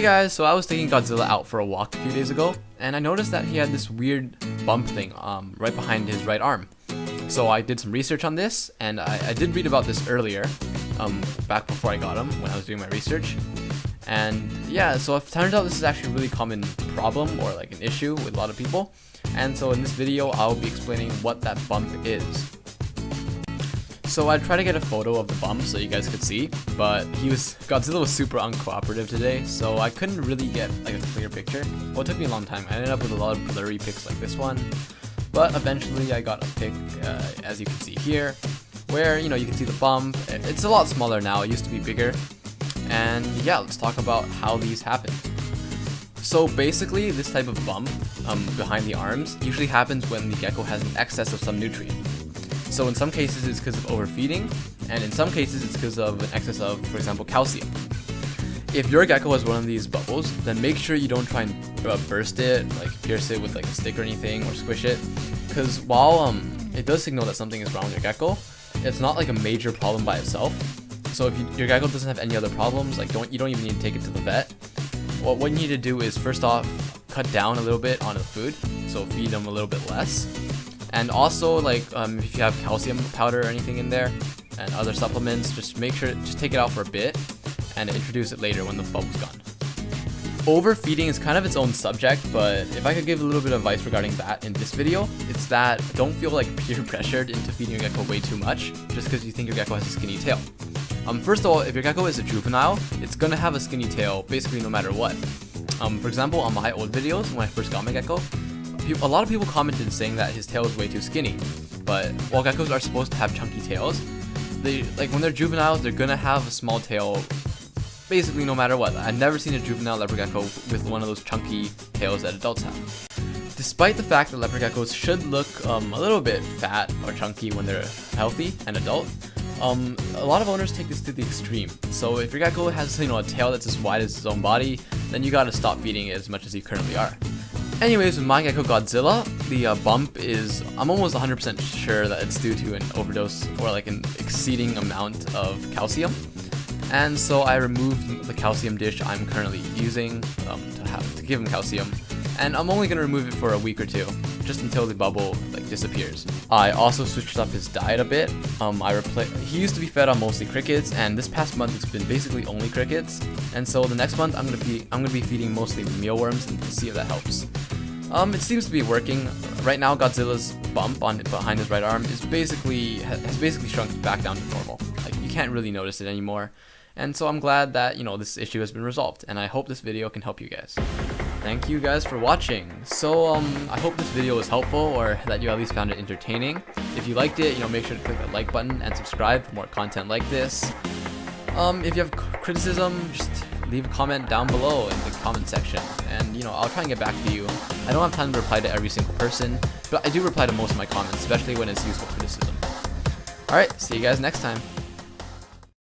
guys, so I was taking Godzilla out for a walk a few days ago, and I noticed that he had this weird bump thing right behind his right arm. So I did some research on this, and I did read about this earlier, back before I got him, when I was doing my research. And yeah, so it turns out this is actually a really common problem, or like an issue with a lot of people. And so in this video, I'll be explaining what that bump is. So I tried to get a photo of the bump so you guys could see, but Godzilla was super uncooperative today, so I couldn't really get like a clear picture. Well, it took me a long time. I ended up with a lot of blurry pics like this one, but eventually I got a pic, as you can see here, where you can see the bump. It's a lot smaller now. It used to be bigger. And yeah, let's talk about how these happen. So basically, this type of bump behind the arms usually happens when the gecko has an excess of some nutrient. So in some cases it's because of overfeeding, and in some cases it's because of an excess of, for example, calcium. If your gecko has one of these bubbles, then make sure you don't try and burst it, like pierce it with like a stick or anything, or squish it, because while it does signal that something is wrong with your gecko, it's not like a major problem by itself. So if your gecko doesn't have any other problems, like you don't even need to take it to the vet. What you need to do is first off cut down a little bit on the food, so feed them a little bit less. And also, like, if you have calcium powder or anything in there, and other supplements, just take it out for a bit, and introduce it later when the bubble's gone. Overfeeding is kind of its own subject, but if I could give a little bit of advice regarding that in this video, it's that don't feel like peer pressured into feeding your gecko way too much, just because you think your gecko has a skinny tail. First of all, if your gecko is a juvenile, it's gonna have a skinny tail basically no matter what. For example, on my old videos, when I first got my gecko, a lot of people commented saying that his tail is way too skinny, but while geckos are supposed to have chunky tails, when they're juveniles, they're gonna have a small tail basically no matter what. I've never seen a juvenile leopard gecko with one of those chunky tails that adults have. Despite the fact that leopard geckos should look a little bit fat or chunky when they're healthy and adult, a lot of owners take this to the extreme. So if your gecko has a tail that's as wide as its own body, then you gotta stop feeding it as much as you currently are. Anyways, with my gecko Godzilla, the bump is, I'm almost 100% sure that it's due to an overdose or like an exceeding amount of calcium. And so I removed the calcium dish I'm currently using to give him calcium. And I'm only going to remove it for a week or two, just until the bubble disappears. I also switched up his diet a bit. He used to be fed on mostly crickets, and this past month it's been basically only crickets. And so the next month I'm gonna be feeding mostly mealworms, and to see if that helps. It seems to be working. Right now, Godzilla's bump behind his right arm has basically shrunk back down to normal. Like, you can't really notice it anymore. And so I'm glad that this issue has been resolved, and I hope this video can help you guys. Thank you guys for watching. So I hope this video was helpful, or that you at least found it entertaining. If you liked it, make sure to click the like button and subscribe for more content like this. If you have criticism, just leave a comment down below in the comment section, and I'll try and get back to you. I don't have time to reply to every single person, but I do reply to most of my comments, especially when it's useful criticism. Alright, see you guys next time.